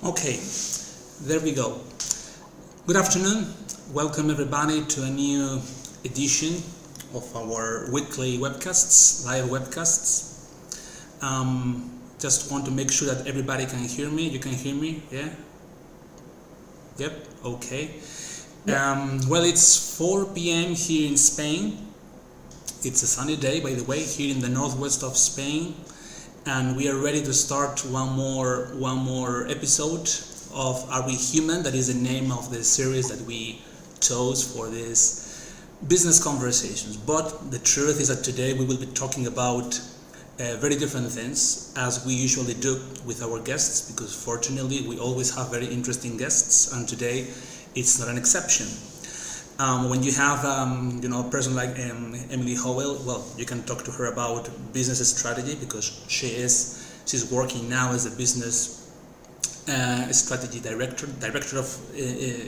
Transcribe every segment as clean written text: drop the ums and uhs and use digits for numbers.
Okay, there we go. Good afternoon. Welcome everybody to a new edition of our weekly webcasts, live webcasts. Just want to make sure that everybody can hear me. You can hear me, yeah? Yep, okay. Well, it's 4 p.m. here in Spain. It's a sunny day, by the way, here in the northwest of Spain. And we are ready to start one more episode of Are We Human? That is the name of the series that we chose for this business conversations. But the truth is that today we will be talking about very different things, as we usually do with our guests, because fortunately we always have very interesting guests, and today it's not an exception. When you have a person like Emily Howell, well, you can talk to her about business strategy, because she's working now as a business strategy director of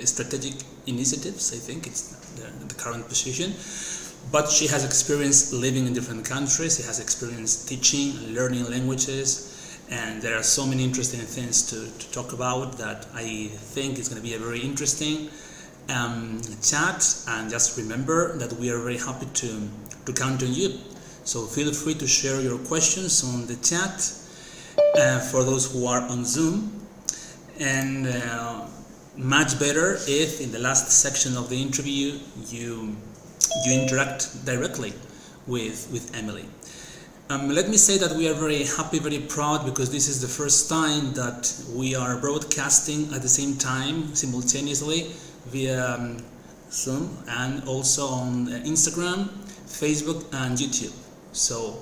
strategic initiatives. I think it's the current position. But she has experience living in different countries. She has experience teaching and learning languages, and there are so many interesting things to talk about that I think is going to be a very interesting chat. And just remember that we are very happy to count on you. So feel free to share your questions on the chat for those who are on Zoom. And much better if in the last section of the interview you interact directly with Emily. Let me say that we are very happy, very proud, because this is the first time that we are broadcasting at the same time, simultaneously, via Zoom, and also on Instagram, Facebook and YouTube. So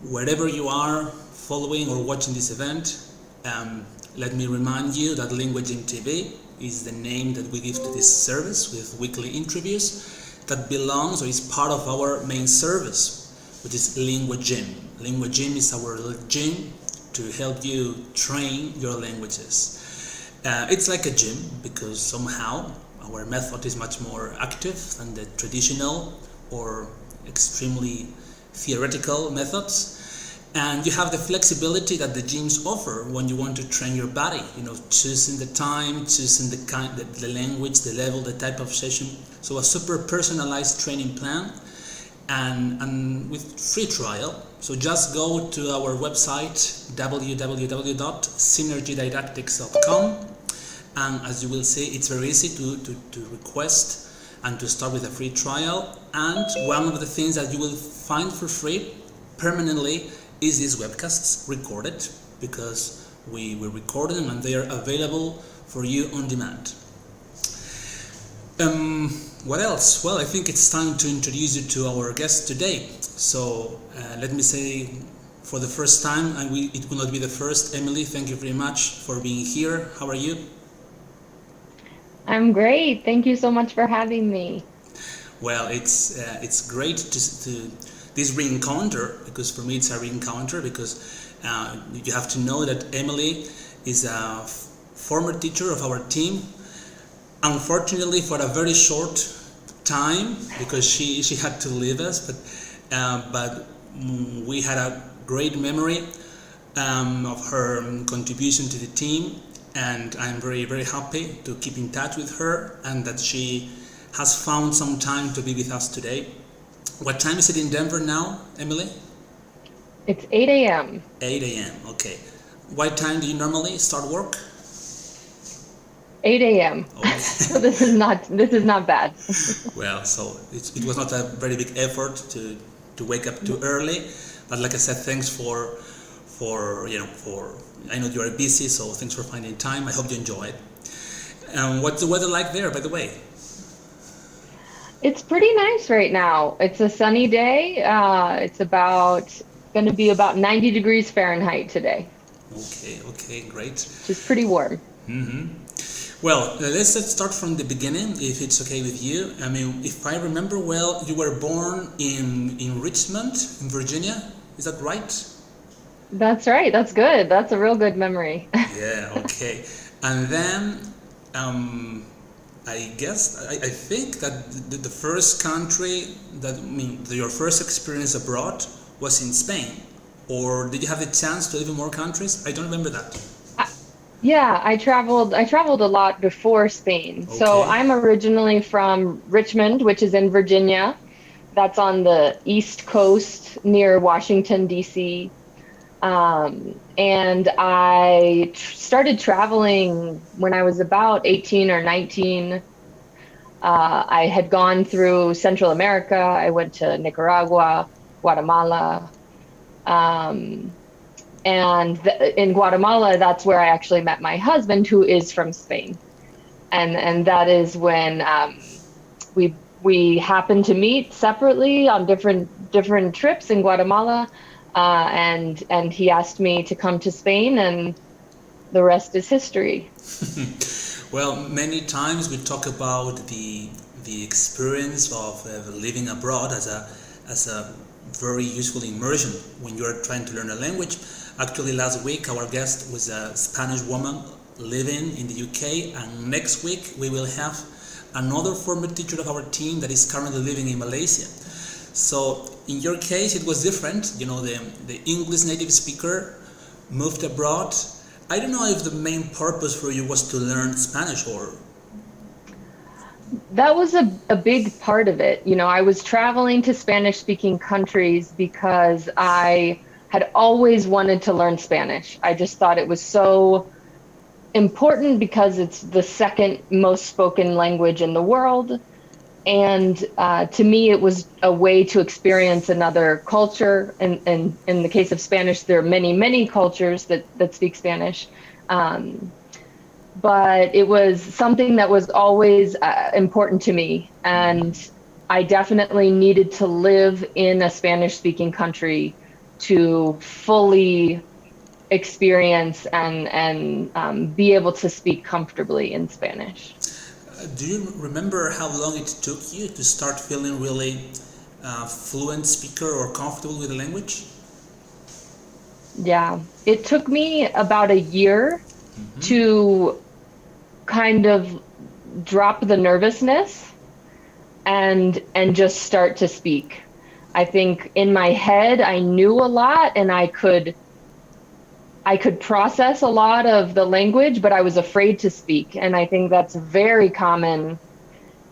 wherever you are following or watching this event, let me remind you that LINGUA GYM TV is the name that we give to this service, with weekly interviews that belongs or is part of our main service, which is LINGUA GYM. LINGUA GYM is our gym to help you train your languages. It's like a gym because somehow our method is much more active than the traditional or extremely theoretical methods. And you have the flexibility that the gyms offer when you want to train your body, choosing the time, choosing the language, the level, the type of session. So a super personalized training plan and with free trial. So just go to our website, www.synergydidactics.com, and as you will see, it's very easy to request and to start with a free trial. And one of the things that you will find for free permanently is these webcasts recorded, because we record them and they are available for you on demand. What else? Well, I think it's time to introduce you to our guest today. So let me say, for the first time, and it will not be the first, Emily, thank you very much for being here. How are you? I'm great. Thank you so much for having me. Well, it's great to this re-encounter, because for me it's a re-encounter, because you have to know that Emily is a former teacher of our team. Unfortunately, for a very short time, because she had to leave us, but we had a great memory of her contribution to the team, and I'm very, very happy to keep in touch with her, and that she has found some time to be with us today. What time is it in Denver now, Emily? It's 8 a.m. 8 a.m. Okay. What time do you normally start work? 8 a.m. Okay. So this is not bad. Well, so it was not a very big effort to wake up too early, but like I said, thanks for I know you are busy, so thanks for finding time. I hope you enjoy it. What's the weather like there, by the way? It's pretty nice right now. It's a sunny day. It's going to be about 90 degrees Fahrenheit today. Okay, great. Which is pretty warm. Mm-hmm. Well, let's start from the beginning, if it's okay with you. I mean, if I remember well, you were born in Richmond, in Virginia. Is that right? That's right. That's good. That's a real good memory. Yeah, okay. And then I think that the first country your first experience abroad was in Spain, or did you have the chance to live in more countries? I don't remember that. Yeah, I traveled a lot before Spain. So Okay. I'm originally from Richmond, which is in Virginia. That's on the East Coast near Washington, D.C. And started traveling when I was about 18 or 19. I had gone through Central America. I went to Nicaragua, Guatemala. Um, and in Guatemala, that's where I actually met my husband, who is from Spain. And that is when we happened to meet separately on different trips in Guatemala. And he asked me to come to Spain, and the rest is history. Well, many times we talk about the experience of living abroad as a very useful immersion when you are trying to learn a language. Actually, last week our guest was a Spanish woman living in the UK, and next week we will have another former teacher of our team that is currently living in Malaysia. So in your case, it was different. You know, the English native speaker moved abroad. I don't know if the main purpose for you was to learn Spanish or. That was a big part of it. You know, I was traveling to Spanish speaking countries because I had always wanted to learn Spanish. I just thought it was so important because it's the second most spoken language in the world. And to me, it was a way to experience another culture. And in the case of Spanish, there are many, many cultures that speak Spanish. Um, but it was something that was always important to me. And I definitely needed to live in a Spanish speaking country to fully experience and be able to speak comfortably in Spanish. Do you remember how long it took you to start feeling really fluent speaker or comfortable with the language? Yeah, it took me about a year Mm-hmm. to kind of drop the nervousness and just start to speak. I think in my head I knew a lot and I could process a lot of the language, but I was afraid to speak. And I think that's very common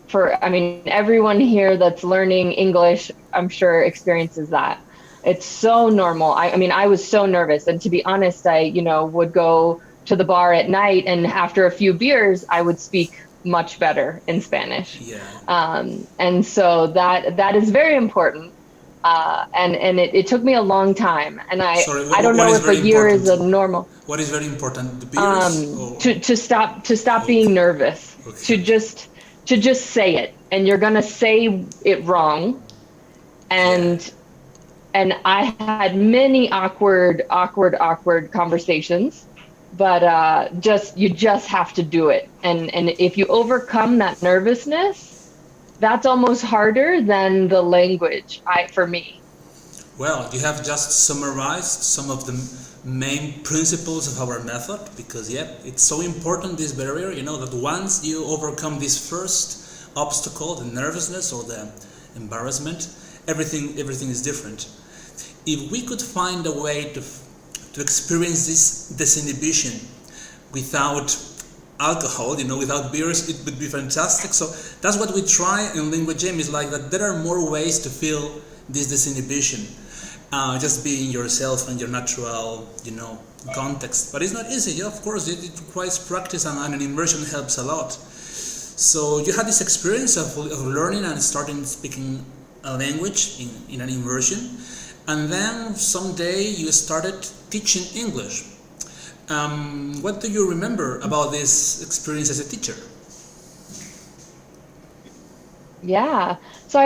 for, I mean, everyone here that's learning English, I'm sure experiences that. It's so normal. I mean, I was so nervous. And to be honest, would go to the bar at night, and after a few beers, I would speak much better in Spanish. Yeah. And so that is very important. And it took me a long time. And Sorry, I don't what know is if a very year is important? a normal What is very important? The beers? Or to stop okay, being nervous, to okay, just say it, and you're gonna say it wrong. yeah. And and I had many awkward conversations, but just you just have to do it. And if you overcome that nervousness, that's almost harder than the language, I for me. Well, you have just summarized some of the main principles of our method because, yeah, it's so important this barrier, you know, that once you overcome this first obstacle, the nervousness or the embarrassment, everything is different. If we could find a way to experience this disinhibition without alcohol, you know, without beers, it would be fantastic. So that's what we try in Lingua Gym, is like that there are more ways to feel this disinhibition. Just being yourself and your natural, you know, context. But it's not easy, yeah, of course, it requires practice and an immersion helps a lot. So you had this experience of learning and starting speaking a language in an immersion, and then someday you started teaching English. What do you remember about this experience as a teacher? Yeah. So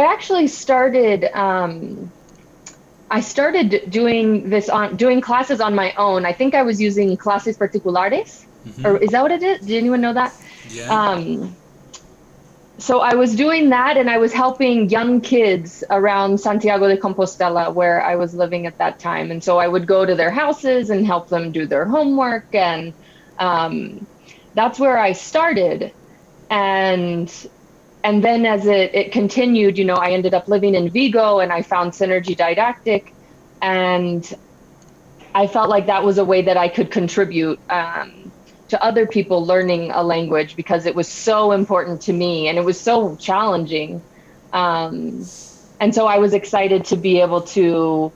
I started doing classes on my own. I think I was using clases particulares, or is Mm-hmm. that what it is? Did anyone know that? Yeah. Um, so I was doing that, and I was helping young kids around Santiago de Compostela, where I was living at that time. And so I would go to their houses and help them do their homework, and um, that's where I started. And and then as it continued, I ended up living in Vigo, and I found Synergy Didactic, and I felt like that was a way that I could contribute to to other people learning a language because it was so important to me and it was so challenging. And so I was excited to be able to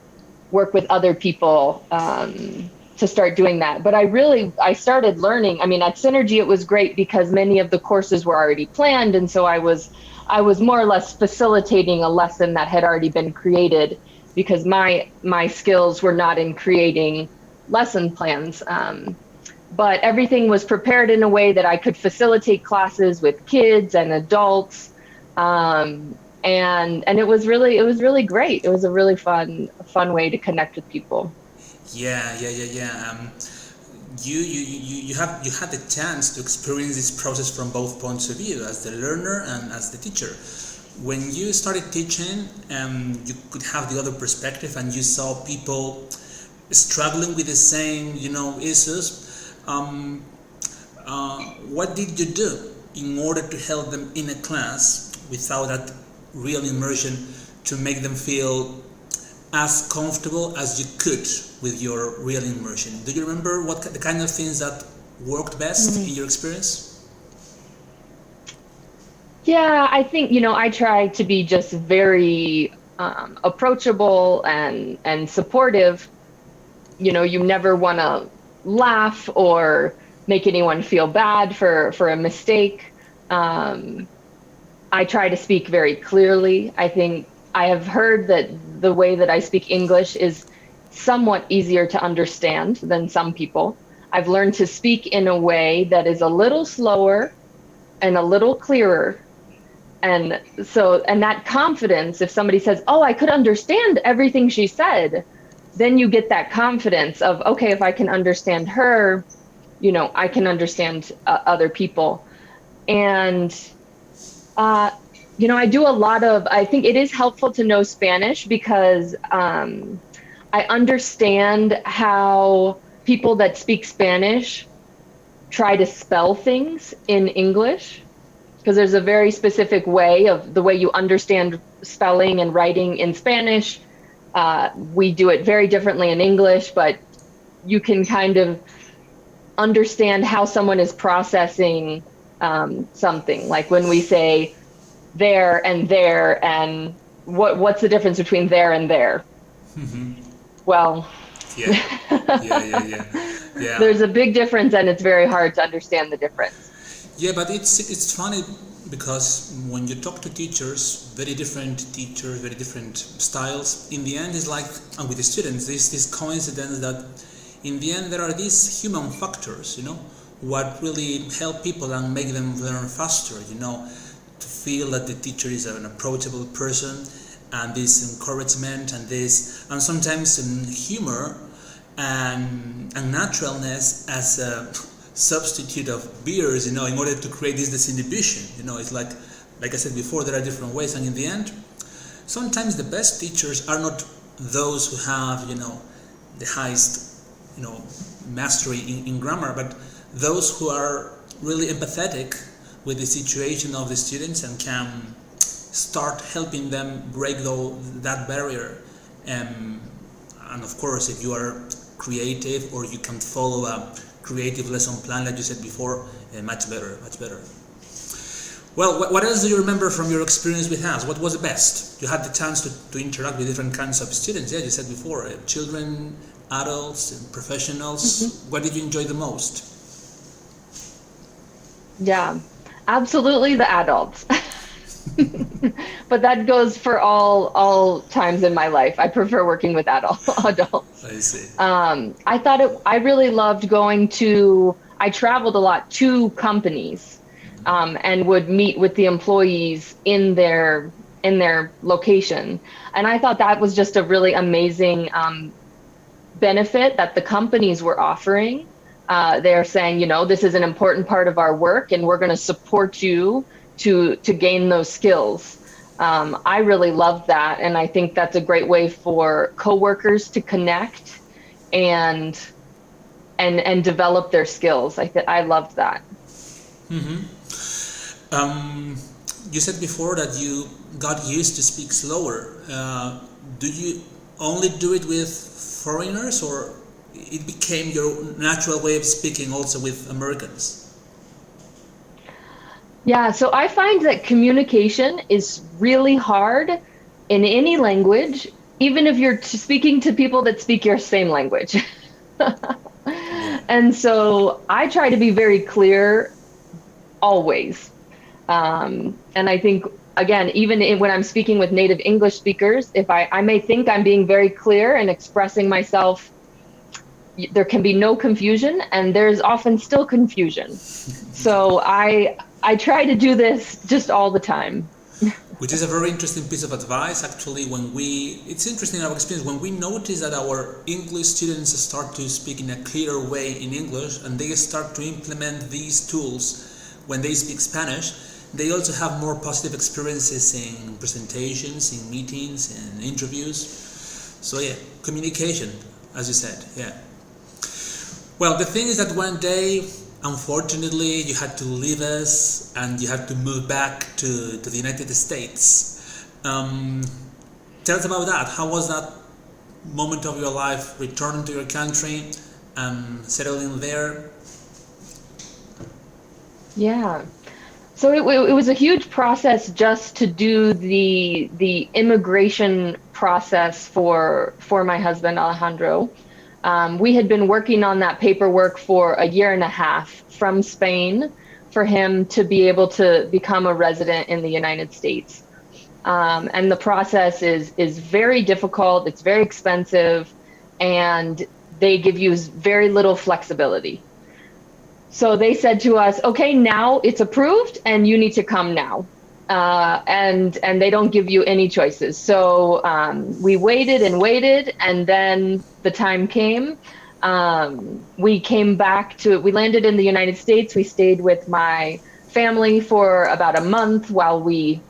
work with other people to start doing that. But I started learning. I mean, at Synergy, it was great because many of the courses were already planned. And so I was more or less facilitating a lesson that had already been created because my skills were not in creating lesson plans. But everything was prepared in a way that I could facilitate classes with kids and adults. And it was really great. It was a really fun way to connect with people. Yeah. You had the chance to experience this process from both points of view, as the learner and as the teacher. When you started teaching, you could have the other perspective, and you saw people struggling with the same, issues. What did you do in order to help them in a class without that real immersion, to make them feel as comfortable as you could with your real immersion? Do you remember what the kind of things that worked best in your experience? Yeah, I think, I try to be just very approachable and supportive. You never want to laugh or make anyone feel bad for a mistake. I try to speak very clearly. I think I have heard that the way that I speak English is somewhat easier to understand than some people. I've learned to speak in a way that is a little slower and a little clearer. And that confidence, if somebody says, "Oh, I could understand everything she said," then you get that confidence of, okay, if I can understand her, I can understand other people. And I do a lot of, I think it is helpful to know Spanish because I understand how people that speak Spanish try to spell things in English, because there's a very specific way of the way you understand spelling and writing in Spanish. We do it very differently in English, but you can kind of understand how someone is processing something. Like when we say there, and what's the difference between there and there? Mm-hmm. Well, yeah. There's a big difference, and it's very hard to understand the difference. Yeah, but it's funny because when you talk to teachers, very different styles, in the end, it's like, and with the students, there's this coincidence that in the end there are these human factors, what really help people and make them learn faster, to feel that the teacher is an approachable person, and this encouragement and sometimes humor and naturalness as a substitute of beers, in order to create this disinhibition. It's like I said before, there are different ways, and in the end, sometimes the best teachers are not those who have, the highest, mastery in grammar, but those who are really empathetic with the situation of the students and can start helping them break that barrier. And of course, if you are creative or you can follow a creative lesson plan, like you said before, much better. Well, what else do you remember from your experience with us? What was the best? You had the chance to interact with different kinds of students. Yeah, you said before, children, adults, professionals. Mm-hmm. What did you enjoy the most? Yeah, absolutely the adults. But that goes for all times in my life. I prefer working with adults. I see. I really loved I traveled a lot to companies, and would meet with the employees in their location. And I thought that was just a really amazing benefit that the companies were offering. They're saying, this is an important part of our work, and we're going to support you to gain those skills. I really love that, and I think that's a great way for coworkers to connect and develop their skills. I loved that. Mm-hmm. You said before that you got used to speak slower. Do you only do it with foreigners, or it became your natural way of speaking also with Americans? Yeah, so I find that communication is really hard in any language, even if you're speaking to people that speak your same language. Yeah. And so I try to be very clear always. And I think, again, when I'm speaking with native English speakers, if I may think I'm being very clear and expressing myself, there can be no confusion, and there's often still confusion. So I try to do this just all the time. Which is a very interesting piece of advice, actually. It's interesting in our experience, when we notice that our English students start to speak in a clearer way in English, and they start to implement these tools when they speak Spanish, they also have more positive experiences in presentations, in meetings, in interviews. So yeah, communication, as you said, yeah. Well, the thing is that one day, unfortunately, you had to leave us and you had to move back to the United States. Tell us about that. How was that moment of your life, returning to your country and settling there? Yeah. So it was a huge process just to do the immigration process for my husband Alejandro. We had been working on that paperwork for a year and a half from Spain for him to be able to become a resident in the United States. And the process is very difficult, it's very expensive, and they give you very little flexibility. So they said to us, okay, now it's approved and you need to come now. And they don't give you any choices. So we waited and waited, and then the time came. We came back we landed in the United States. We stayed with my family for about a month while we,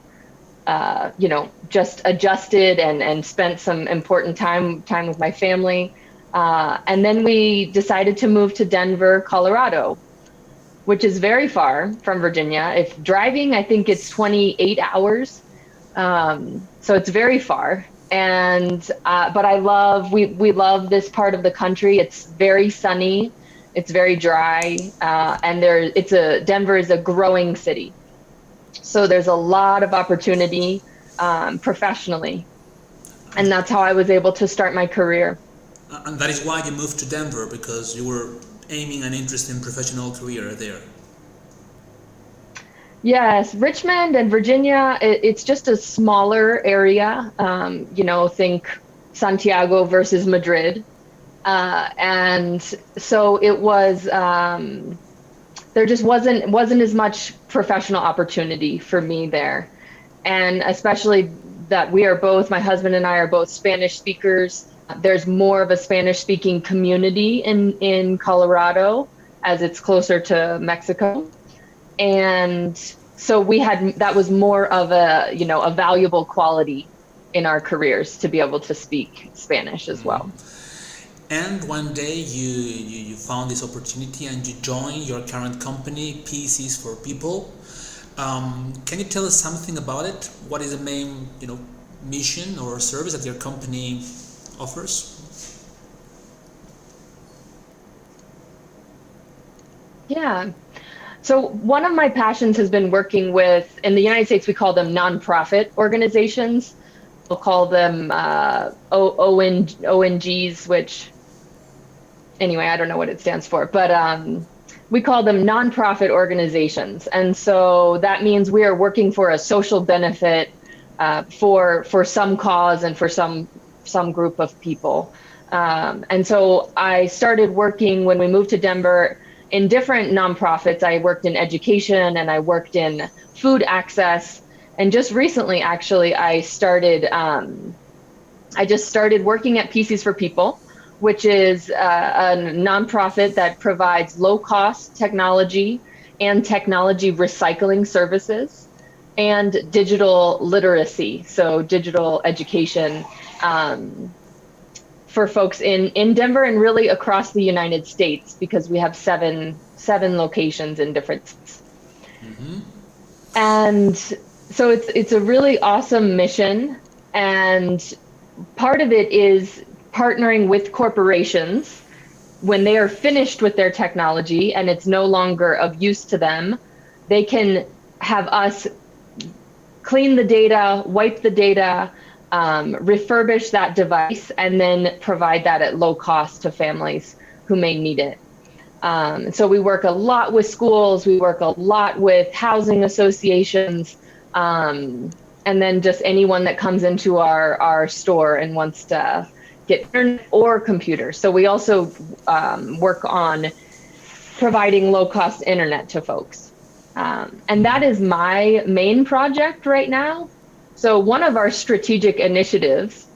just adjusted and spent some important time with my family. And then we decided to move to Denver, Colorado, which is very far from Virginia. If driving, I think it's 28 hours. So it's very far. And, but we love this part of the country. It's very sunny. It's very dry. And Denver is a growing city. So there's a lot of opportunity, professionally. And that's how I was able to start my career. And that is why you moved to Denver, because you were aiming an interesting professional career there. Yes, Richmond and Virginia, it's just a smaller area. Think Santiago versus Madrid. And so it was, there just wasn't as much professional opportunity for me there. And especially that my husband and I are both Spanish speakers. There's more of a Spanish-speaking community in Colorado, as it's closer to Mexico. And so that was more of a valuable quality in our careers to be able to speak Spanish as well. And one day you found this opportunity and you joined your current company, Pieces for People. Can you tell us something about it? What is the main, mission or service that your company offers? Yeah. So one of my passions has been working with, in the United States, we call them nonprofit organizations. We'll call them ONGs, which, anyway, I don't know what it stands for, but we call them nonprofit organizations. And so that means we are working for a social benefit for some cause and for some group of people. And so I started working when we moved to Denver in different nonprofits. I worked in education and I worked in food access. And just recently, actually, I just started working at Pieces for People, which is a nonprofit that provides low-cost technology and technology recycling services and digital literacy, so digital education, for folks in Denver and really across the United States, because we have seven locations in different states. Mm-hmm. And so it's a really awesome mission, and part of it is partnering with corporations when they are finished with their technology and it's no longer of use to them, they can have us clean the data, wipe the data, refurbish that device, and then provide that at low cost to families who may need it. So we work a lot with schools, we work a lot with housing associations, and then just anyone that comes into our store and wants to get internet or computers. So we also work on providing low-cost internet to folks. And that is my main project right now. So one of our strategic initiatives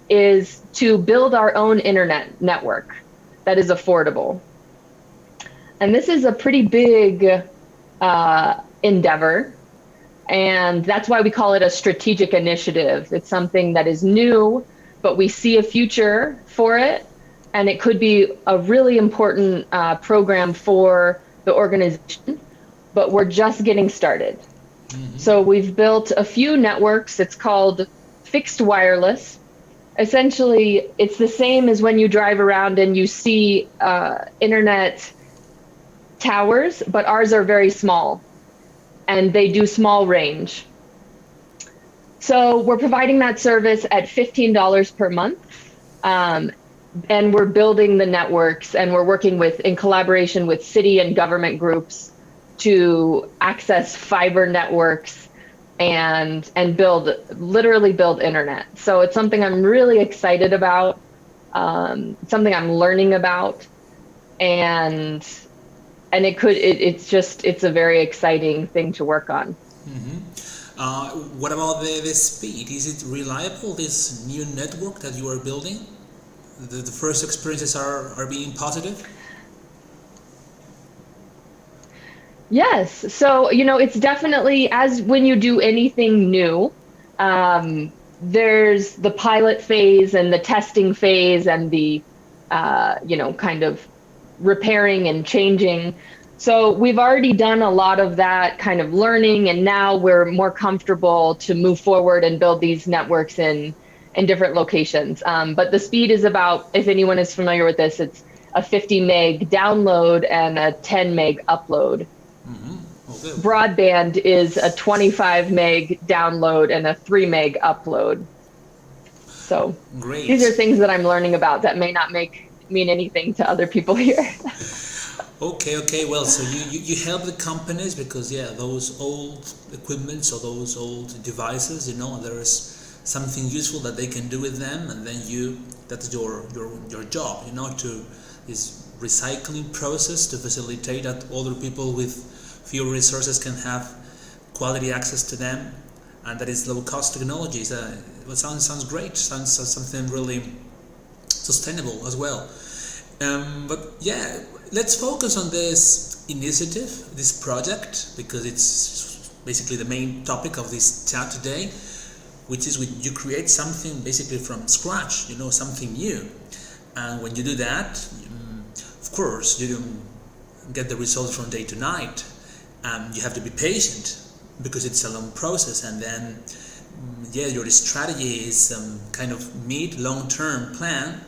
is to build our own internet network that is affordable. And this is a pretty big endeavor, and that's why we call it a strategic initiative. It's something that is new, but we see a future for it, and it could be a really important program for the organization, but we're just getting started. So we've built a few networks. It's called fixed wireless. Essentially, it's the same as when you drive around and you see internet towers, but ours are very small and they do small range. So we're providing that service at $15 per month. And we're building the networks, and we're working in collaboration with city and government groups to access fiber networks and literally build internet. So it's something I'm really excited about, something I'm learning about, and it's a very exciting thing to work on. What about the speed? Is it reliable, this new network that you are building? The first experiences are being positive? Yes. So, it's definitely, as when you do anything new, there's the pilot phase and the testing phase and the, kind of repairing and changing. So we've already done a lot of that kind of learning, and now we're more comfortable to move forward and build these networks in different locations. But the speed is about, if anyone is familiar with this, it's a 50 meg download and a 10 meg upload. Okay. Broadband is a 25 meg download and a 3 meg upload. So great. These are things that I'm learning about that may not mean anything to other people here. Okay. Well, so you help the companies because those old equipments or those old devices, there's something useful that they can do with them, and then that's your job, to this recycling process to facilitate that other people with fewer resources can have quality access to them, and that is low cost technology. It sounds great. Sounds something really sustainable as well. But let's focus on this initiative, this project, because it's basically the main topic of this chat today, which is when you create something basically from scratch, something new. And when you do that, of course, you don't get the results from day to night. You have to be patient because it's a long process. And then, your strategy is kind of long-term plan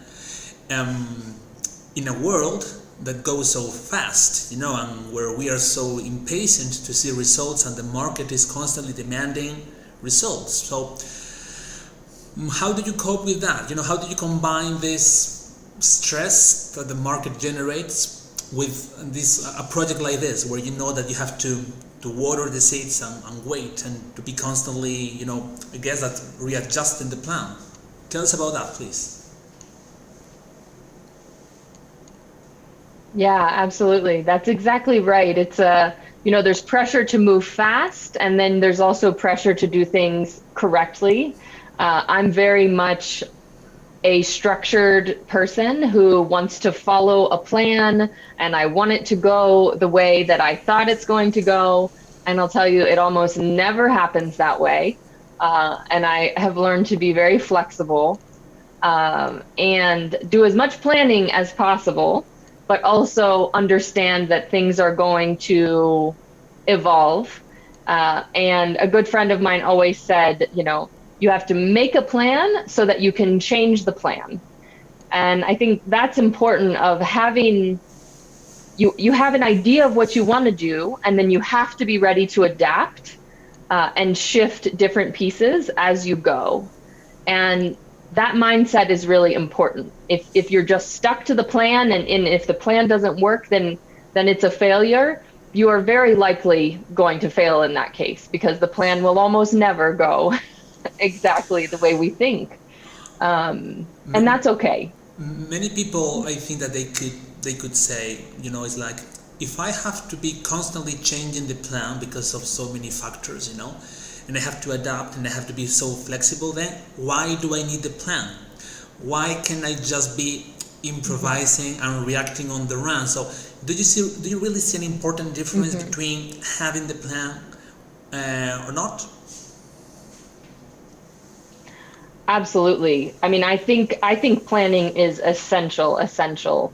in a world that goes so fast, and where we are so impatient to see results, and the market is constantly demanding results. So how do you cope with that? How do you combine this stress that the market generates with a project like this, where that you have to water the seeds and wait, and to be constantly, I guess that readjusting the plan? Tell us about that, please. Yeah, absolutely. That's exactly right. It's there's pressure to move fast, and then there's also pressure to do things correctly. I'm very much a structured person who wants to follow a plan, and I want it to go the way that I thought it's going to go. And I'll tell you, it almost never happens that way. And I have learned to be very flexible and do as much planning as possible, but also understand that things are going to evolve. And a good friend of mine always said, you have to make a plan so that you can change the plan. And I think that's important of having, you have an idea of what you want to do, and then you have to be ready to adapt and shift different pieces as you go. And that mindset is really important. If you're just stuck to the plan, and if the plan doesn't work, then it's a failure. You are very likely going to fail in that case, because the plan will almost never go exactly the way we think. And that's okay. Many people, I think that they could say, you know, it's like, if I have to be constantly changing the plan because of so many factors, you know, and I have to adapt and I have to be so flexible, then why do I need the plan? Why can I just be improvising and reacting on the run? So do you really see an important difference between having the plan or not? Absolutely. I mean, I think planning is essential.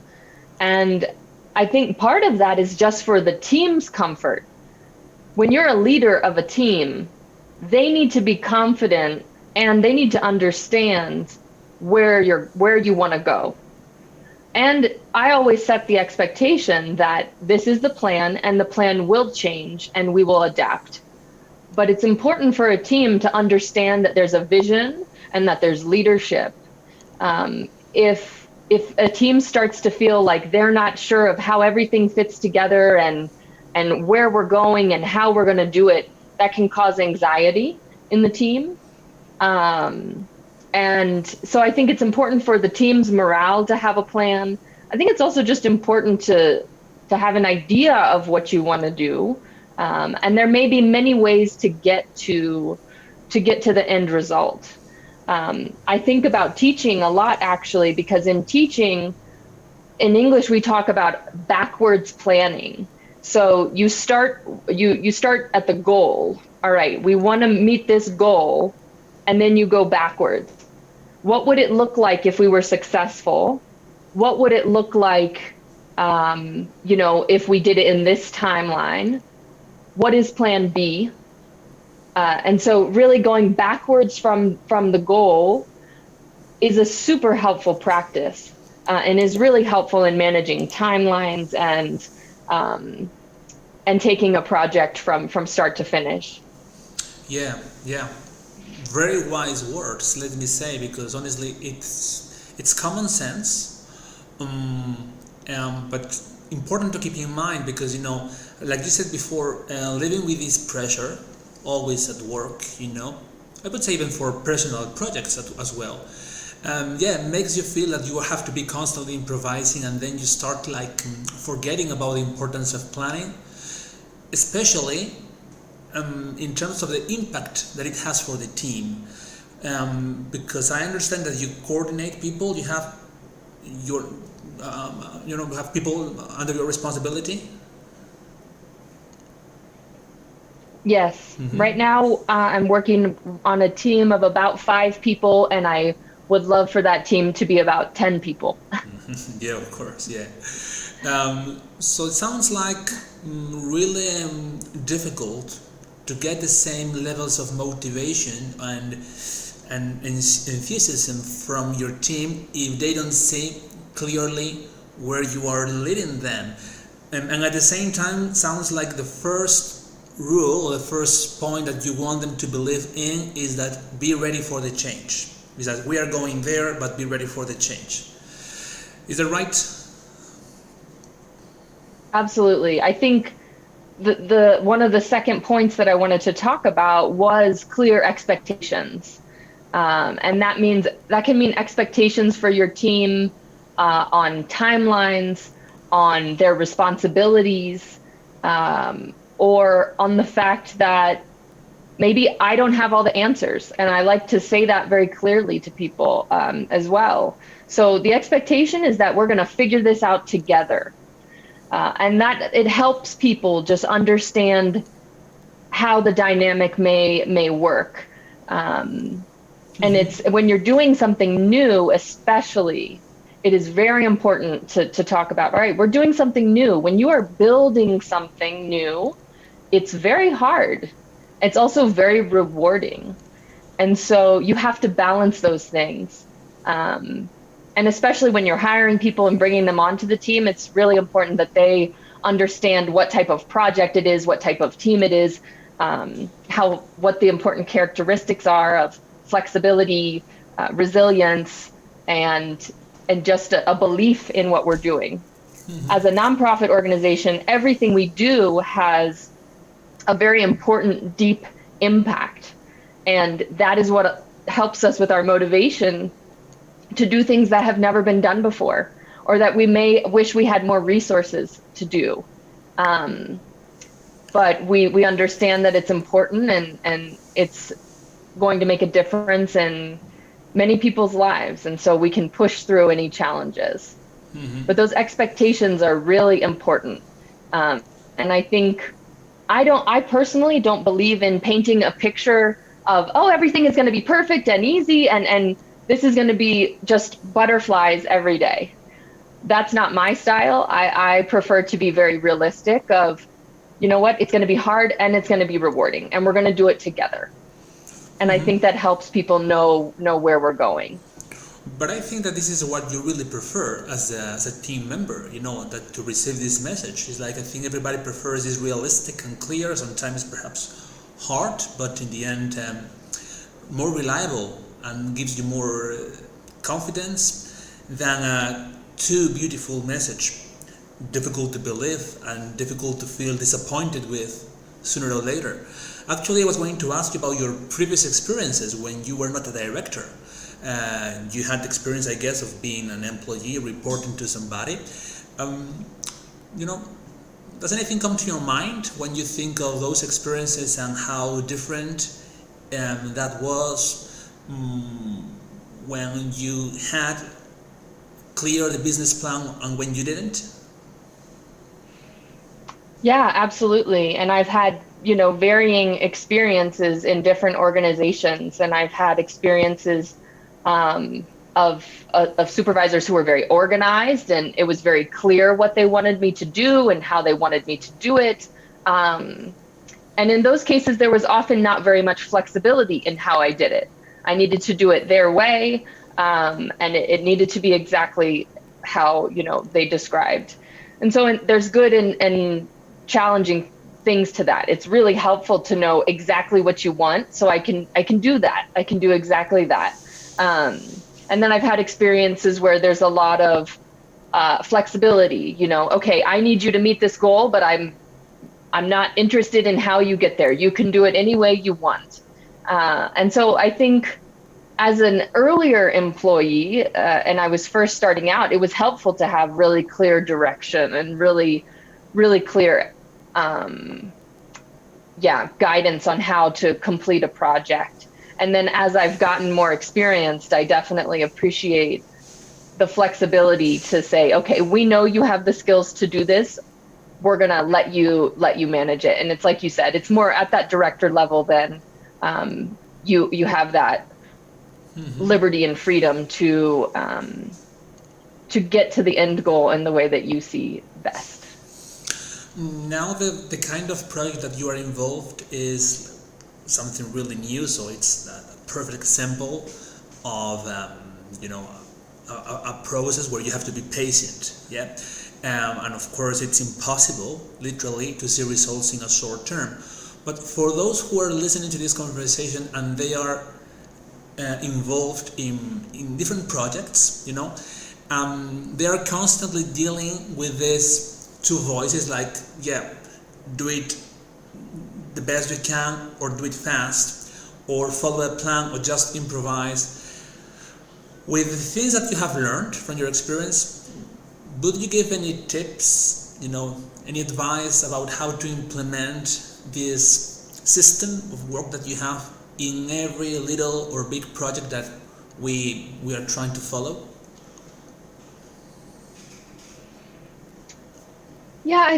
And I think part of that is just for the team's comfort. When you're a leader of a team, they need to be confident and they need to understand where you want to go. And I always set the expectation that this is the plan and the plan will change and we will adapt. But it's important for a team to understand that there's a vision and that there's leadership. If a team starts to feel like they're not sure of how everything fits together and where we're going and how we're going to do it, that can cause anxiety in the team. And so I think it's important for the team's morale to have a plan. I think it's also just important to have an idea of what you want to do. And there may be many ways to get to the end result. I think about teaching a lot, actually, because in teaching, in English, we talk about backwards planning. So you start at the goal. All right, we want to meet this goal, and then you go backwards. What would it look like if we were successful? What would it look like, if we did it in this timeline? What is plan B? And so really going backwards from the goal is a super helpful practice and is really helpful in managing timelines and taking a project from start to finish. Yeah. Very wise words, let me say, because honestly it's common sense, but important to keep in mind, because, you know, like you said before, living with this pressure always at work, you know, I would say even for personal projects as well, makes you feel that you have to be constantly improvising, and then you start forgetting about the importance of planning, especially in terms of the impact that it has for the team, because I understand that you coordinate people, you have your have people under your responsibility. Yes. Right now, I'm working on a team of about 5 people, and I would love for that team to be about 10 people. Yeah, of course. Yeah. So it sounds like really difficult to get the same levels of motivation and enthusiasm from your team if they don't see clearly where you are leading them. And at the same time, sounds like the first rule, or the first point that you want them to believe in, is that be ready for the change. Is that we are going there, but be ready for the change. Is that right? Absolutely. I think the one of the second points that I wanted to talk about was clear expectations. And that can mean expectations for your team on timelines, on their responsibilities, or on the fact that maybe I don't have all the answers. And I like to say that very clearly to people as well. So the expectation is that we're going to figure this out together. And that it helps people just understand how the dynamic may work. And it's when you're doing something new, especially, it is very important to talk about, all right, we're doing something new. When you are building something new, it's very hard. It's also very rewarding. And so you have to balance those things. And And especially when you're hiring people and bringing them onto the team, it's really important that they understand what type of project it is, what type of team it is, what the important characteristics are of flexibility, resilience, and just a belief in what we're doing. Mm-hmm. As a nonprofit organization, everything we do has a very important, deep impact. And that is what helps us with our motivation to do things that have never been done before, or that we may wish we had more resources to do. But we understand that it's important, and it's going to make a difference in many people's lives. And so we can push through any challenges. Mm-hmm. But those expectations are really important. And I think I personally don't believe in painting a picture of, oh, everything is going to be perfect and easy, and this is going to be just butterflies every day. That's not my style. I prefer to be very realistic of, you know what, it's going to be hard and it's going to be rewarding, and we're going to do it together. And Mm-hmm. I think that helps people know where we're going. But I think that this is what you really prefer as a team member, that to receive this message. It's like, I think everybody prefers this realistic and clear, sometimes perhaps hard, but in the end more reliable and gives you more confidence than a too beautiful message, difficult to believe and difficult to feel disappointed with sooner or later. Actually, I was going to ask you about your previous experiences when you were not a director. You had experience, I guess, of being an employee reporting to somebody. Does anything come to your mind when you think of those experiences and how different that was when you had clear the business plan and when you didn't? Yeah, absolutely. And I've had, varying experiences in different organizations, and I've had experiences of supervisors who were very organized, and it was very clear what they wanted me to do and how they wanted me to do it. And in those cases, there was often not very much flexibility in how I did it. I needed to do it their way, and it needed to be exactly how, they described. And so there's good and challenging things to that. It's really helpful to know exactly what you want, so I can do that. I can do exactly that. And then I've had experiences where there's a lot of flexibility. Okay, I need you to meet this goal, but I'm not interested in how you get there. You can do it any way you want. And so I think as an earlier employee, and I was first starting out, it was helpful to have really clear direction and really, really clear guidance on how to complete a project. And then as I've gotten more experienced, I definitely appreciate the flexibility to say, okay, we know you have the skills to do this. We're gonna let you manage it. And it's like you said, it's more at that director level than you have that liberty and freedom to get to the end goal in the way that you see best. Now the kind of project that you are involved is something really new, so it's a perfect example of a process where you have to be patient, and of course it's impossible literally to see results in a short term. But for those who are listening to this conversation and they are involved in different projects, they are constantly dealing with these two voices, like, do it the best you can, or do it fast, or follow a plan, or just improvise. With the things that you have learned from your experience, would you give any tips, any advice about how to implement this system of work that you have in every little or big project that we are trying to follow? Yeah,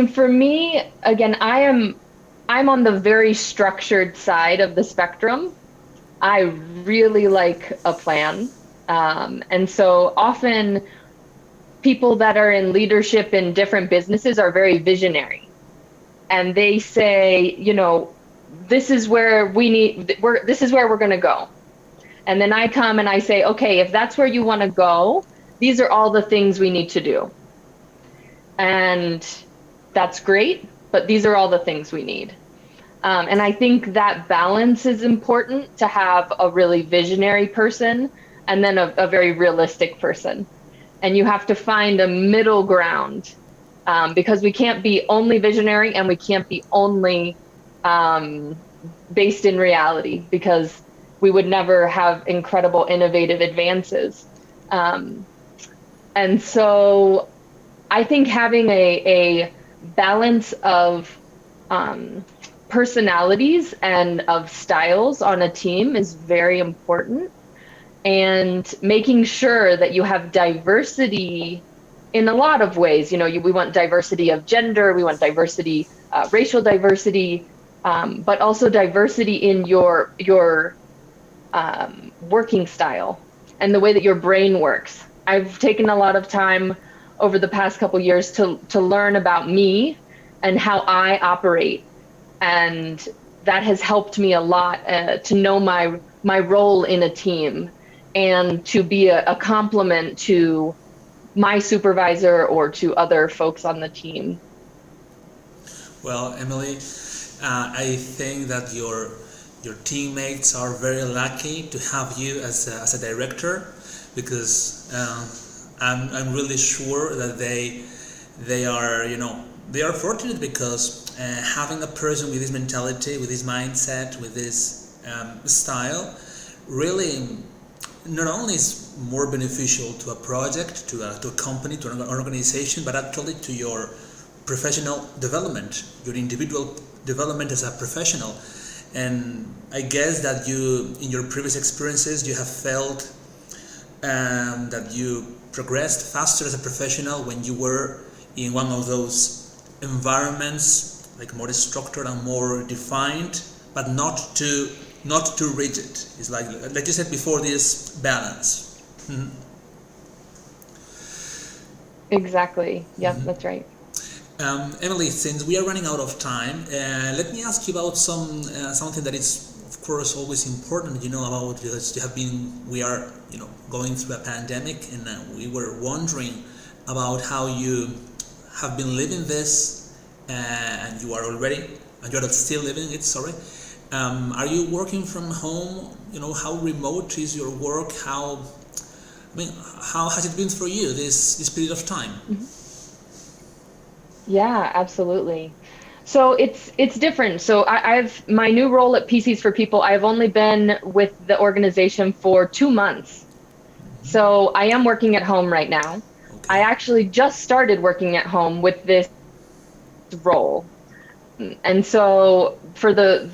for me, again, I'm on the very structured side of the spectrum. I really like a plan. And so often people that are in leadership in different businesses are very visionary. And they say, this is where we're going to go. And then I come and I say, okay, if that's where you want to go, these are all the things we need to do. And that's great, but these are all the things we need. And I think that balance is important, to have a really visionary person and then a very realistic person. And you have to find a middle ground, because we can't be only visionary and we can't be only based in reality, because we would never have incredible innovative advances. And so I think having a balance of personalities and of styles on a team is very important, and making sure that you have diversity in a lot of ways. You know, we want diversity of gender, we want diversity, racial diversity, but also diversity in your working style and the way that your brain works. I've taken a lot of time over the past couple years to learn about me and how I operate, and that has helped me a lot to know my role in a team, and to be a complement to my supervisor or to other folks on the team. Well, Emily, I think that your teammates are very lucky to have you as a director, because I'm really sure that they are, you know, they are fortunate, because having a person with this mentality, with this mindset, with this style, really not only is more beneficial to a project, to a company, to an organization, but actually to your professional development, your individual development as a professional. And I guess that you, in your previous experiences, you have felt that you progressed faster as a professional when you were in one of those environments, like more structured and more defined, but not too rigid. It's like you said before, this balance. Mm-hmm. Exactly. Yep, that's right. Emily, since we are running out of time, let me ask you about something that is, of course, always important. You know, about, because we are, you know, going through a pandemic, and we were wondering about how you have been living this, and you are still living it. Sorry. Are you working from home? You know, how remote is your work? How has it been for you this period of time? Mm-hmm. Yeah, absolutely. So it's different. So I've my new role at PCs for People, I've only been with the organization for 2 months. So I am working at home right now. Okay. I actually just started working at home with this role. And so for the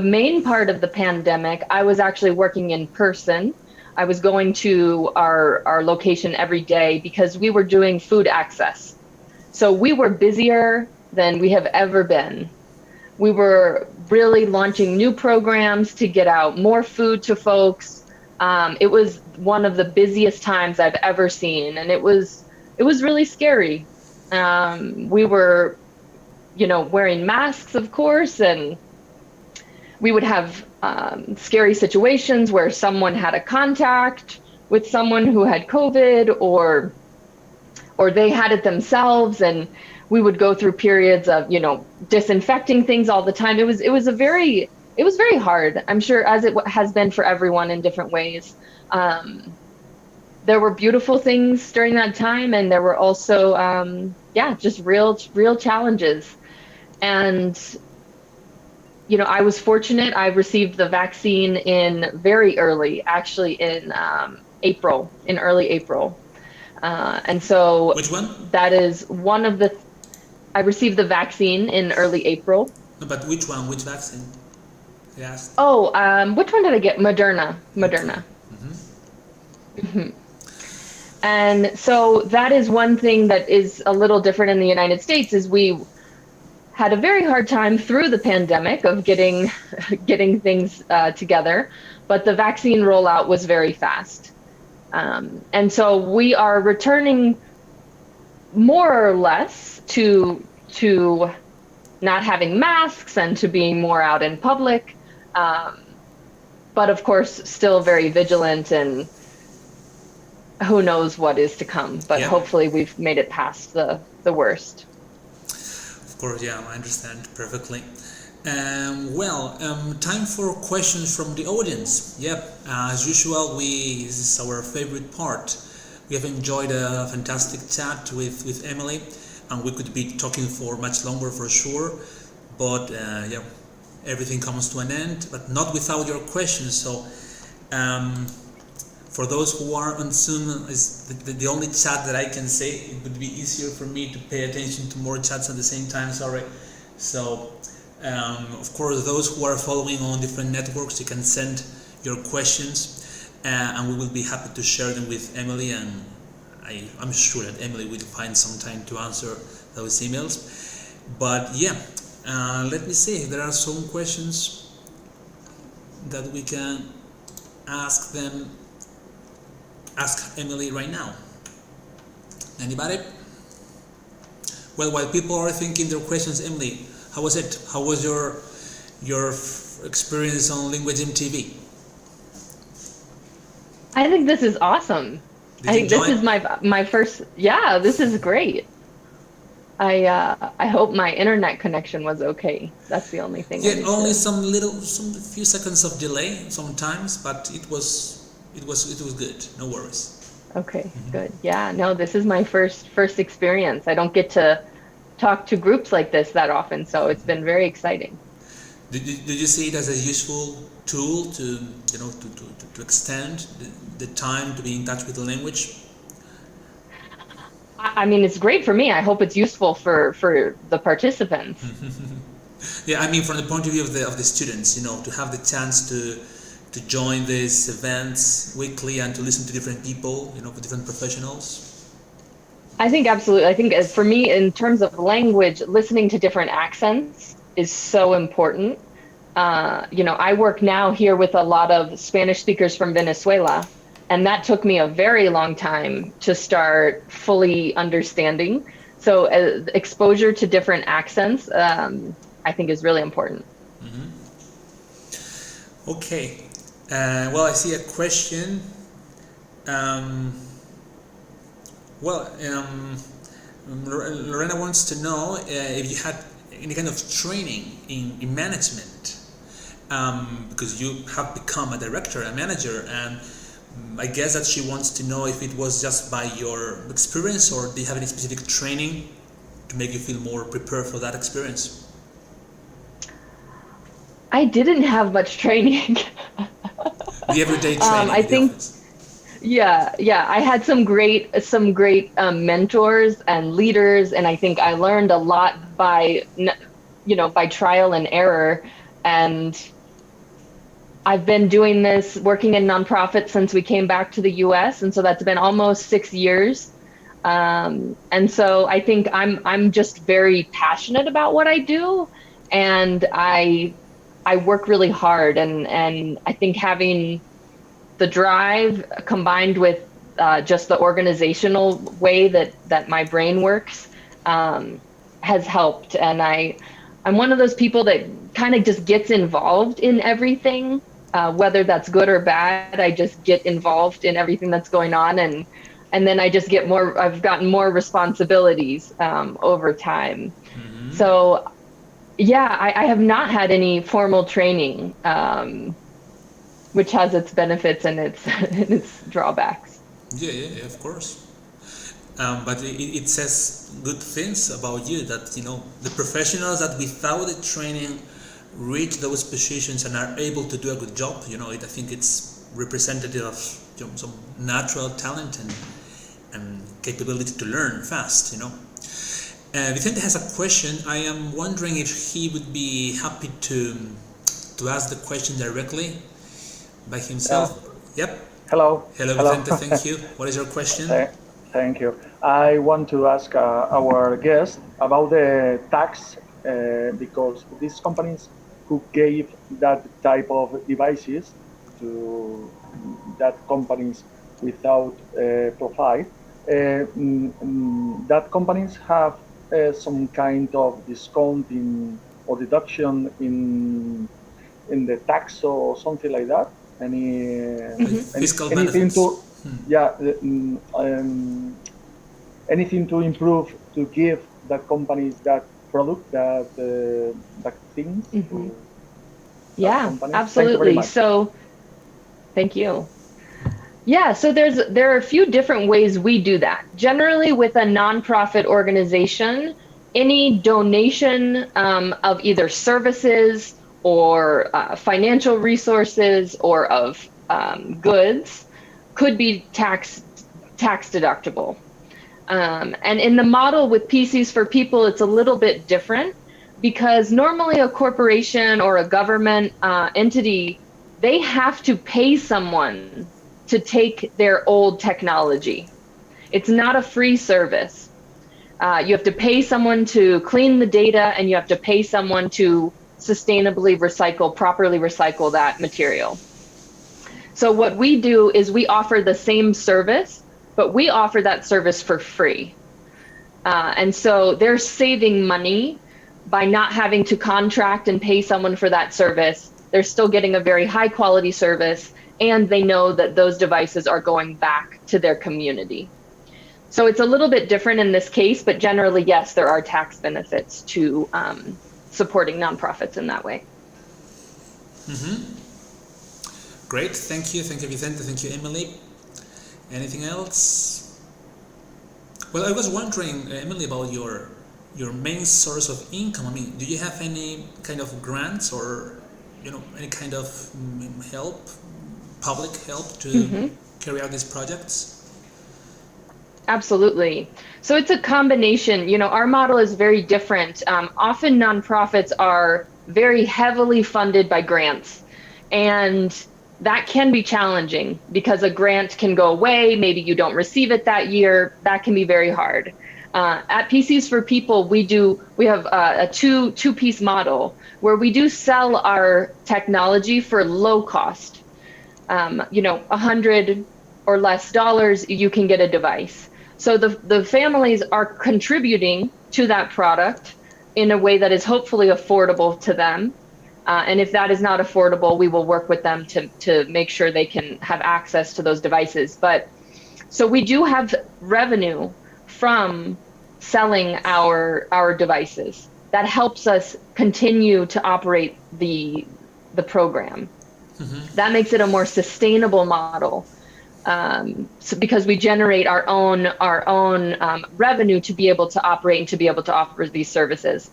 main part of the pandemic, I was actually working in person. I was going to our location every day because we were doing food access. So we were busier than we have ever been. We were really launching new programs to get out more food to folks. It was one of the busiest times I've ever seen, and it was really scary. We were, you know, wearing masks, of course, and we would have scary situations where someone had a contact with someone who had COVID, or they had it themselves, and we would go through periods of, you know, disinfecting things all the time. It was very hard, I'm sure, as it has been for everyone in different ways. There were beautiful things during that time, and there were also just real challenges. And you know, I was fortunate. I received the vaccine in very early, actually in early April. And so Which one? that is one of the, I received the vaccine in early April. No, but which one? Which vaccine? Yes. Oh, which one did I get? Moderna. Okay. Mm-hmm. And so that is one thing that is a little different in the United States, is we had a very hard time through the pandemic of getting things together, but the vaccine rollout was very fast. And so we are returning more or less to not having masks and to being more out in public. but of course, still very vigilant, and who knows what is to come. But Yeah. hopefully we've made it past the worst. Of course, yeah, I understand perfectly. Time for questions from the audience. Yep, as usual, this is our favorite part. We have enjoyed a fantastic chat with Emily, and we could be talking for much longer for sure. But yeah, everything comes to an end, but not without your questions. So, for those who are on Zoom, is the only chat that I can say. It would be easier for me to pay attention to more chats at the same time. Sorry. So. Of course, those who are following on different networks, you can send your questions, and we will be happy to share them with Emily, and I'm sure that Emily will find some time to answer those emails. But yeah, let me see if there are some questions that we can ask Emily right now. Anybody? Well, while people are thinking their questions, Emily, how was it? How was your experience on LINGUA GYM TV? I think this is awesome. I think this is my first. Yeah, this is great. I hope my internet connection was okay. That's the only thing. Yeah, only some few seconds of delay sometimes, but it was good. No worries. Okay, good. Yeah, no, this is my first experience. I don't get to talk to groups like this that often, so it's been very exciting. Did you see it as a useful tool to extend the time to be in touch with the language? I mean, it's great for me. I hope it's useful for the participants. Yeah, I mean, from the point of view of the students, to have the chance to join these events weekly and to listen to different people, different professionals. I think absolutely. I think for me, in terms of language, listening to different accents is so important. I work now here with a lot of Spanish speakers from Venezuela, and that took me a very long time to start fully understanding. So exposure to different accents, I think, is really important. Mm-hmm. Okay. Well, I see a question. Lorena wants to know if you had any kind of training in management, because you have become a director, a manager, and I guess that she wants to know if it was just by your experience, or do you have any specific training to make you feel more prepared for that experience? I didn't have much training. The everyday training. I think. Yeah, I had some great mentors and leaders, and I think I learned a lot by trial and error. And I've been doing this, working in nonprofits since we came back to the U.S., and so that's been almost 6 years. And so I think I'm just very passionate about what I do, and I work really hard, and I think having the drive combined with just the organizational way that my brain works has helped. And I'm one of those people that kind of just gets involved in everything, whether that's good or bad. I just get involved in everything that's going on, and then I just get more. I've gotten more responsibilities over time. Mm-hmm. So yeah, I have not had any formal training, which has its benefits and its drawbacks. Yeah, of course. But it says good things about you, that the professionals that without the training reach those positions and are able to do a good job. I think it's representative of some natural talent and capability to learn fast. Vicente has a question. I am wondering if he would be happy to ask the question directly by himself. Yep. Hello, Vicente. Thank you. What is your question? Thank you. I want to ask our guest about the tax, because these companies who gave that type of devices to that companies without profile, that companies have some kind of discount or deduction in the tax or something like that. Fiscal anything benefits. to, yeah, anything to improve, to give the companies that product, that things to that Yeah, companies. Thank you very absolutely. much. So, thank you. Yeah, so there are a few different ways we do that. Generally, with a nonprofit organization, any donation of either services or financial resources or of goods could be tax deductible. And in the model with PCs for People, it's a little bit different because normally a corporation or a government entity, they have to pay someone to take their old technology. It's not a free service. You have to pay someone to clean the data, and you have to pay someone to sustainably properly recycle that material. So what we do is we offer the same service, but we offer that service for free. And so they're saving money by not having to contract and pay someone for that service. They're still getting a very high quality service, and they know that those devices are going back to their community. So it's a little bit different in this case, but generally, yes, there are tax benefits to supporting nonprofits in that way. Great, thank you Vicente, thank you Emily. Anything else? Well, I was wondering, Emily, about your main source of income. I mean, do you have any kind of grants or any kind of help, public help to carry out these projects? Absolutely. So it's a combination. Our model is very different. Often nonprofits are very heavily funded by grants, and that can be challenging because a grant can go away. Maybe you don't receive it that year. That can be very hard. At PCs for People, we have a two-piece model where we do sell our technology for low cost. $100 or less, you can get a device. So the families are contributing to that product in a way that is hopefully affordable to them. And if that is not affordable, we will work with them to make sure they can have access to those devices. But so we do have revenue from selling our devices. That helps us continue to operate the program. That makes it a more sustainable model. So because we generate our own revenue to be able to operate and to be able to offer these services.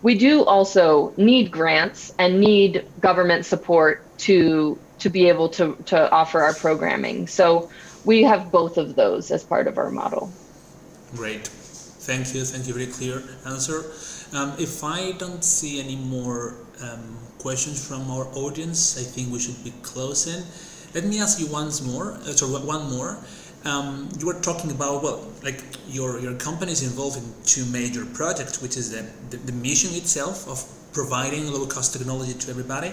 We do also need grants and need government support to be able to offer our programming. So we have both of those as part of our model. Great. Thank you. Very clear answer. If I don't see any more questions from our audience, I think we should be closing. Let me ask you one more. You were talking about, your company is involved in two major projects, which is the mission itself of providing low-cost technology to everybody,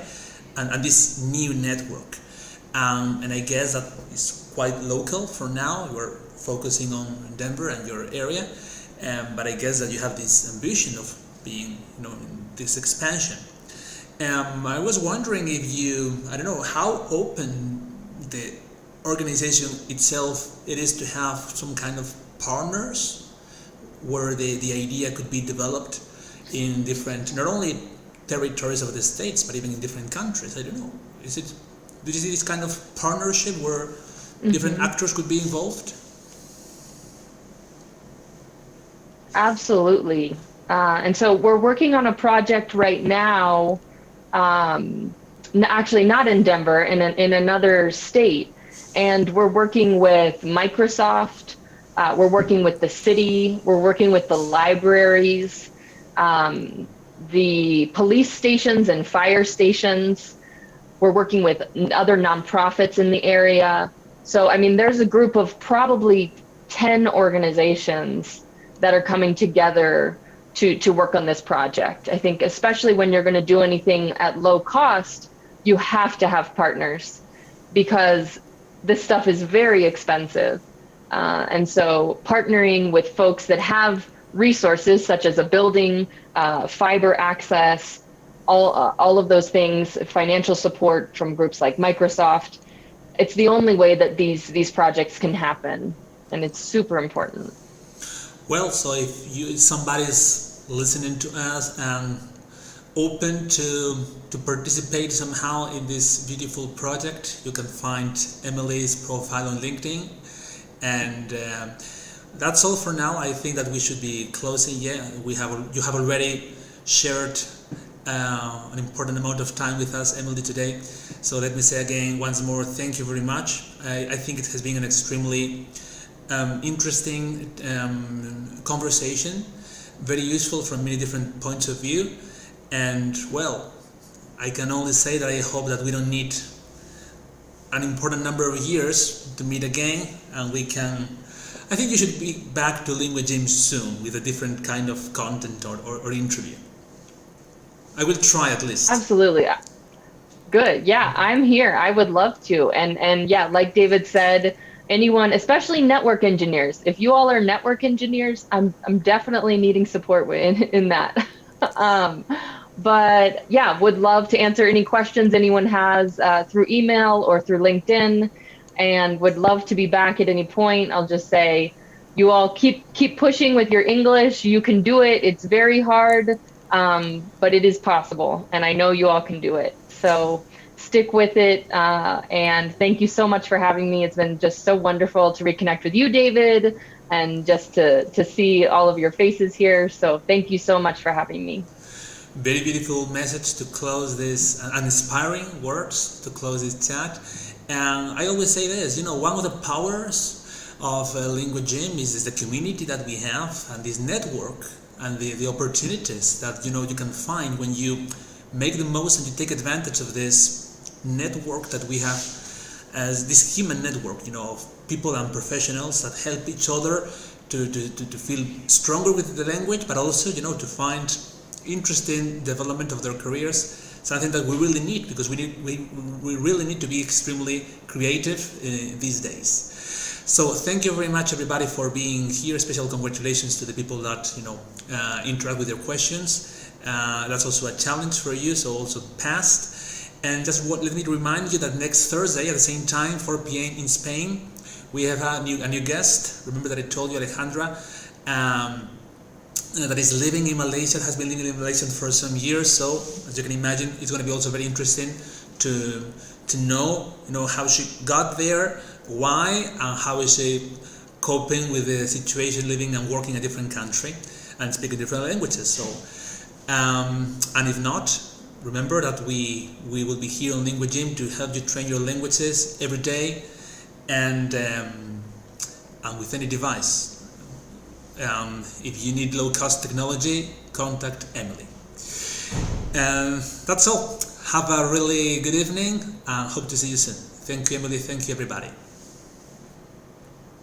and this new network. And I guess that is quite local for now. You are focusing on Denver and your area, but I guess that you have this ambition of being, this expansion. I was wondering if how open the organization itself it is to have some kind of partners where the idea could be developed in different, not only territories of the states, but even in different countries. I don't know. Do you see this kind of partnership where different actors could be involved? Absolutely. And so we're working on a project right now, actually not in Denver, in another state. And we're working with Microsoft, we're working with the city, we're working with the libraries, the police stations and fire stations. We're working with other nonprofits in the area. So, there's a group of probably 10 organizations that are coming together to work on this project. I think especially when you're going to do anything at low cost, you have to have partners because this stuff is very expensive. And so partnering with folks that have resources such as a building, fiber access, all of those things, financial support from groups like Microsoft. It's the only way that these projects can happen, and it's super important. Well, so if somebody's listening to us and open to participate somehow in this beautiful project, you can find Emily's profile on LinkedIn. And that's all for now. I think that we should be closing. Yeah, you have already shared an important amount of time with us, Emily, today. So let me say again once more, thank you very much. I think it has been an extremely interesting conversation, very useful from many different points of view. And well, I can only say that I hope that we don't need an important number of years to meet again, and we can. I think you should be back to Lingua Gym soon with a different kind of content or interview. I will try at least. Absolutely. Good. Yeah, I'm here. I would love to. And yeah, like David said, anyone, especially network engineers, if you all are network engineers, I'm definitely needing support in that. But yeah, would love to answer any questions anyone has through email or through LinkedIn, and would love to be back at any point. I'll just say, you all keep pushing with your English. You can do it. It's very hard, but it is possible, and I know you all can do it. So stick with it, and thank you so much for having me. It's been just so wonderful to reconnect with you, David, and just to see all of your faces here. So thank you so much for having me. Very beautiful message to close this, and inspiring words to close this chat. And I always say this, one of the powers of Lingua Gym is the community that we have, and this network, and the opportunities that you can find when you make the most and you take advantage of this network that we have, as this human network, of people and professionals that help each other to feel stronger with the language, but also to find interesting development of their careers, something that we really need, because we really need to be extremely creative these days. So thank you very much, everybody, for being here. Special congratulations to the people that interact with your questions. That's also a challenge for you, so also passed. And just let me remind you that next Thursday at the same time, 4 p.m. in Spain, we have a new guest. Remember that I told you, Alejandra, that is living in Malaysia, has been living in Malaysia for some years. So as you can imagine, it's going to be also very interesting to know how she got there, why, and how is she coping with the situation living and working in a different country and speaking different languages. So and if not, remember that we will be here on Lingua Gym to help you train your languages every day, and with any device. If you need low-cost technology, contact Emily. And that's all. Have a really good evening, and hope to see you soon. Thank you, Emily. Thank you, everybody.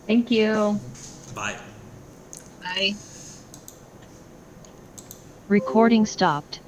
Thank you. Bye. Bye. Recording stopped.